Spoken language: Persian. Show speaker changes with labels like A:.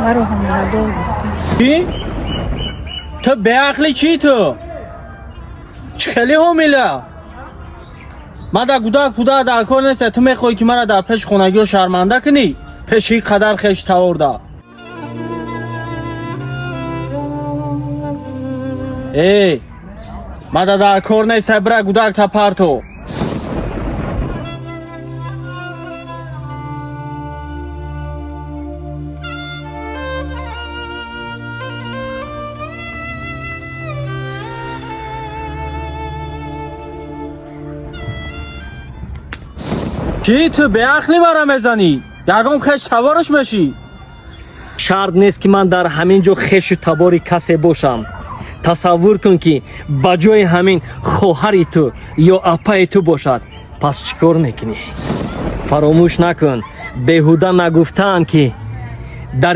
A: مرا حامله‌دار گفتم.
B: چی؟ تو به عقلی چی تو؟ خیلی حامله. من در کودک در کار نیست. تو میخوای که مرا در پیش خونگی و شرمنده کنی؟ پیش این قدر خیش تورده. ای من در کار نیست. برای کودک تا پرتو. چی تو به عقلی برا میزنی؟ یکم خش تبارش میشی؟
C: شرط نیست که من در همین جو خش و تباری کسی باشم. تصور کن که با جای همین خواهری تو یا اپای تو باشد. پس چیکار میکنی؟ فراموش نکن، بیهوده نگفتن که در